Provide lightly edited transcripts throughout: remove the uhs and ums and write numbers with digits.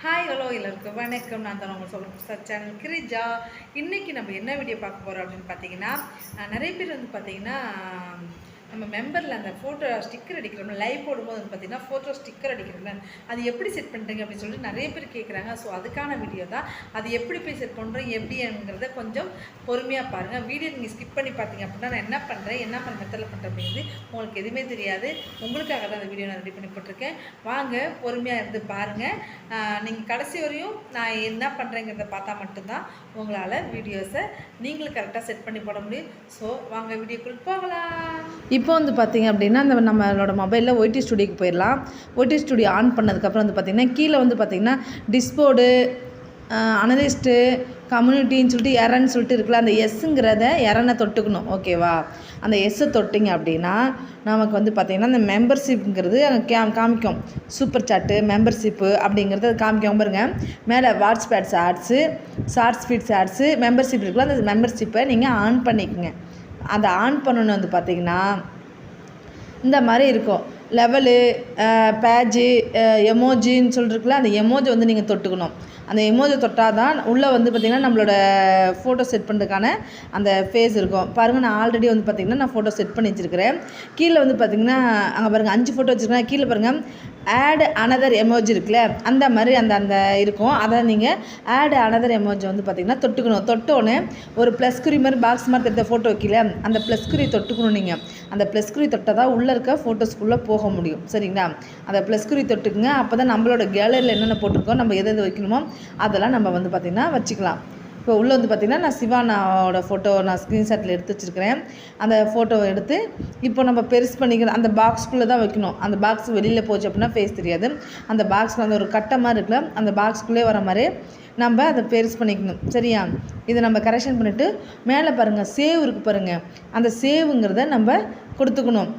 Hi hello எல்லாருக்கும் வணக்கம். நான் தான் உங்களுக்கு சொல்ல சேனல் கிரிஜா. இன்றைக்கி நம்ம என்ன வீடியோ பார்க்க போகிறோம் அப்படின்னு பார்த்தீங்கன்னா, நிறைய பேர் வந்து பார்த்திங்கன்னா நம்ம மெம்பரில் அந்த ஃபோட்டோ ஸ்டிக்கர் அடிக்கிறோம்ல, லைவ் போடும்போது வந்து பார்த்திங்கன்னா ஃபோட்டோ ஸ்டிக்கர் அடிக்கிறோம்ல, அது எப்படி செட் பண்ணுறீங்க அப்படின்னு சொல்லிட்டு நிறைய பேர் கேட்குறாங்க. ஸோ அதுக்கான வீடியோ தான். அது எப்படி போய் செட் பண்ணுறோம் எப்படிங்கிறத கொஞ்சம் பொறுமையாக பாருங்கள். வீடியோ நீங்கள் ஸ்கிப் பண்ணி பார்த்தீங்க அப்படின்னா நான் என்ன பண்ணுறேன், என்ன பண்ண மெத்தடில் பண்ணுறேன் அப்படிங்கிறது உங்களுக்கு எதுவுமே தெரியாது. உங்களுக்காக தான் அந்த வீடியோ நான் ரெடி பண்ணி போட்டிருக்கேன். வாங்க பொறுமையாக இருந்து பாருங்கள். நீங்கள் கடைசி வரையும் நான் என்ன பண்ணுறேங்கிறத பார்த்தா மட்டும்தான் உங்களால் வீடியோஸை நீங்களும் கரெக்டாக செட் பண்ணி போட முடியும். ஸோ வாங்க வீடியோக்குள் போகலாம். இப்போ வந்து பார்த்திங்க அப்படின்னா அந்த நம்மளோட மொபைலில் OT ஸ்டுடியோக்கு போயிடலாம். OT ஸ்டுடியோ ஆன் பண்ணதுக்கப்புறம் வந்து பார்த்திங்கன்னா கீழே வந்து பார்த்திங்கன்னா டிஸ்போர்டு, அனலிஸ்ட்டு, கம்யூனிட்டின்னு சொல்லிட்டு எரன்னு சொல்லிட்டு இருக்குல்ல, அந்த எஸ்ஸுங்கிறத எரனை தொட்டுக்கணும். ஓகேவா? அந்த எஸ்ஸை தொட்டிங்க அப்படின்னா நமக்கு வந்து பார்த்திங்கன்னா அந்த மெம்பர்ஷிப்புங்கிறது அங்கே காமிக்கும். சூப்பர் சாட்டு, மெம்பர்ஷிப்பு அப்படிங்கிறது அது காமிக்கும் பாருங்க. மேலே வாட்ஸ்பேட்ஸ் ads, shorts feeds ads, membership இருக்குல்ல, அந்த மெம்பர்ஷிப்பை நீங்கள் ஆன் பண்ணிக்கோங்க. அதை ஆன் பண்ணணும் வந்து பார்த்திங்கன்னா இந்த மாதிரி இருக்கும். லெவலு, பேஜு, எமோஜின்னு சொல்லிருக்குல்ல, அந்த எமோஜி வந்து நீங்கள் தொட்டுக்கணும். அந்த எமோஜி தொட்டால் தான் உள்ளே வந்து பார்த்திங்கன்னா நம்மளோட ஃபோட்டோ செட் பண்ணுறதுக்கான அந்த ஃபேஸ் இருக்கும். பாருங்கள், நான் ஆல்ரெடி வந்து பார்த்திங்கன்னா நான் ஃபோட்டோ செட் பண்ணி வச்சுருக்கிறேன். கீழே வந்து பார்த்திங்கன்னா அங்கே பாருங்கள் 5 ஃபோட்டோ வச்சுருக்கேன். கீழே பாருங்கள் ஆட் அனதர் எமோஜி இருக்குல்ல, அந்த மாதிரி அந்த இருக்கும். அதை நீங்கள் ஆட் அனதர் எமோஜி வந்து பார்த்திங்கன்னா தொட்டுக்கணும். தொட்டோன்னே ஒரு ப்ளஸ் குறி மாதிரி பாக்ஸ் மாதிரி தெரிந்த ஃபோட்டோ வைக்கல, அந்த ப்ளஸ் குறி தொட்டுக்கணும். நீங்கள் அந்த ப்ளஸ் குறி தொட்டால் தான் உள்ளே இருக்க ஃபோட்டோஸ்குள்ளே போக முடியும். சரிங்களா? அந்த ப்ளஸ் குறி தொட்டுக்குங்க. அப்போ தான் நம்மளோட கேலரியில் என்னென்ன போட்டிருக்கோம், நம்ம எது வைக்கணுமோ அதெல்லாம் நம்ம வந்து பார்த்திங்கன்னா வச்சுக்கலாம். இப்போ உள்ளே வந்து பார்த்திங்கன்னா நான் சிவானாவோட ஃபோட்டோ நான் ஸ்க்ரீன்ஷாட்டில் எடுத்து வச்சுருக்கிறேன். அந்த ஃபோட்டோவை எடுத்து இப்போ நம்ம பெருசு பண்ணிக்கலாம். அந்த பாக்ஸ்குள்ளே தான் வைக்கணும். அந்த பாக்ஸ் வெளியில் போச்சு அப்படின்னா ஃபேஸ் தெரியாது. அந்த பாக்ஸில் அந்த ஒரு கட்டை மாதிரி இருக்குல்ல, அந்த பாக்ஸ்குள்ளே வர மாதிரி நம்ம அதை பெருசு பண்ணிக்கணும். சரியா? இதை நம்ம கரெக்ஷன் பண்ணிவிட்டு மேலே பாருங்கள் சேவ் இருக்குது பாருங்கள், அந்த சேவுங்கிறத நம்ம கொடுத்துக்கணும்.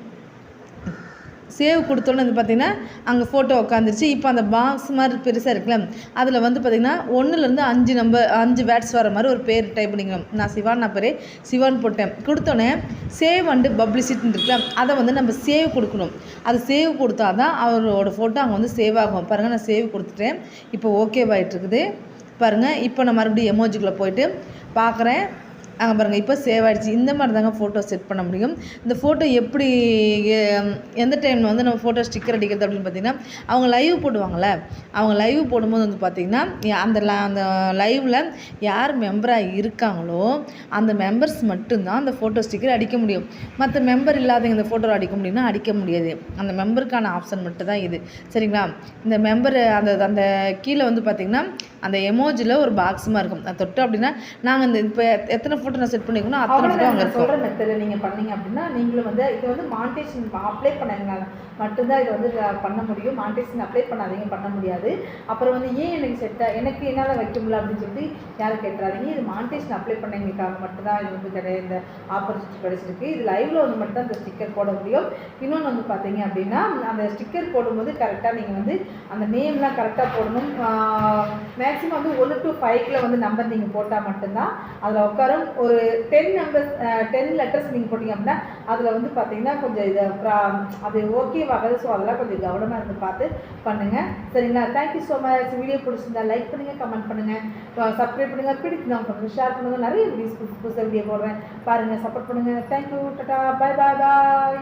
சேவ் கொடுத்தோன்னு வந்து பார்த்திங்கன்னா அங்கே ஃபோட்டோ உட்காந்துருச்சு. இப்போ அந்த பாக்ஸ் மாதிரி பெருசாக இருக்குல்ல, அதில் வந்து பார்த்திங்கன்னா 1லேருந்து 5 வேர்ட்ஸ் வர மாதிரி ஒரு பேர் டைப் பண்ணிக்கணும். நான் சிவான் பேரே சிவான் போட்டேன். கொடுத்தோன்னே சேவ் அண்டு பப்ளிசிட்டின்னு இருக்குல்ல, அதை வந்து நம்ம சேவ் கொடுக்கணும். அது சேவ் கொடுத்தா தான் அவரோட ஃபோட்டோ அங்கே வந்து சேவ் ஆகும். பாருங்கள், நான் சேவ் கொடுத்துட்டேன். இப்போ ஓகேவாகிட்டுருக்குது பாருங்கள். இப்போ நான் மறுபடியும் எமோஜிக்குள்ளே போயிட்டு பார்க்குறேன். அங்கே பாருங்கள், இப்போ சேவ் ஆகிடுச்சு. இந்த மாதிரி தாங்க ஃபோட்டோ செட் பண்ண முடியும். இந்த ஃபோட்டோ எப்படி எந்த டைமில் வந்து நம்ம ஃபோட்டோ ஸ்டிக்கர் அடிக்கிறது அப்படின்னு பார்த்திங்கன்னா, அவங்க லைவ் போடுவாங்கள்ல, அவங்க லைவ் போடும்போது வந்து பார்த்திங்கன்னா அந்த லைவில் யார் மெம்பராக இருக்காங்களோ அந்த மெம்பர்ஸ் மட்டும்தான் அந்த ஃபோட்டோ ஸ்டிக்கர் அடிக்க முடியும். மற்ற மெம்பர் இல்லாதவங்க இந்த ஃபோட்டோ அடிக்க முடியும்னா அடிக்க முடியாது. அந்த மெம்பருக்கான ஆப்ஷன் மட்டும் தான் இது. சரிங்களா? இந்த மெம்பர் அந்த கீழே வந்து பார்த்திங்கன்னா அந்த எமோஜியில் ஒரு பாக்ஸுமாக இருக்கும். அது தொட்டு அப்படின்னா நாங்கள் இந்த இப்போ எத்தனை ஃபோட்டோ நான் செட் பண்ணிக்கணும் அத்தனை ஃபோட்டோ அங்கே சொல்கிற மெத்தடு நீங்கள் பண்ணீங்க அப்படின்னா நீங்களும் வந்து இது வந்து மானிட்டேஷன் அப்ளை பண்ணாங்க மட்டும்தான் இதை வந்து பண்ண முடியும். மானிட்டேஷன் அப்ளை பண்ணாதீங்க, பண்ண முடியாது. அப்புறம் வந்து ஏன் எனக்கு என்னால் வைக்க முடியல அப்படின்னு சொல்லிட்டு யாரும் கேட்டுறாதீங்க. இது மானிட்டேஷன் அப்ளை பண்ணவங்களுக்காக மட்டும்தான் இது வந்து கிடையாது. இந்த ஆப்பர்ச்சுனிட்டி கிடைச்சிருக்கு. இது லைவில் வந்து மட்டும் அந்த ஸ்டிக்கர் போட முடியும். இன்னொன்று வந்து பார்த்தீங்க அப்படின்னா அந்த ஸ்டிக்கர் போடும்போது கரெக்டாக நீங்கள் வந்து அந்த நேம்லாம் கரெக்டாக போடணும். மேக்ஸிமம் வந்து 1 to 5 வந்து நம்பர் நீங்கள் போட்டால் மட்டும்தான் அதில் உட்காரும். ஒரு 10 லெட்டர்ஸ் நீங்கள் போட்டிங்க அப்படின்னா அதில் வந்து பார்த்தீங்கன்னா கொஞ்சம் இதை அது ஓகேவாகுது. ஸோ அதெல்லாம் கொஞ்சம் கவனமாக இருந்து பார்த்து பண்ணுங்கள். சரிங்களா? Thank you so much. வீடியோ பிடிச்சிருந்தா லைக் பண்ணுங்கள், கமெண்ட் பண்ணுங்கள், சப்ஸ்கிரைப் பண்ணுங்கள், பிடிச்சிருந்தா ஷேர் பண்ணுங்கள். நிறைய வீடியோஸ் புதுசாக வீடியோ போடுறேன் பாருங்கள், சப்போர்ட் பண்ணுங்கள். தேங்க்யூ, டாடா, பாய் பாய் பாய்.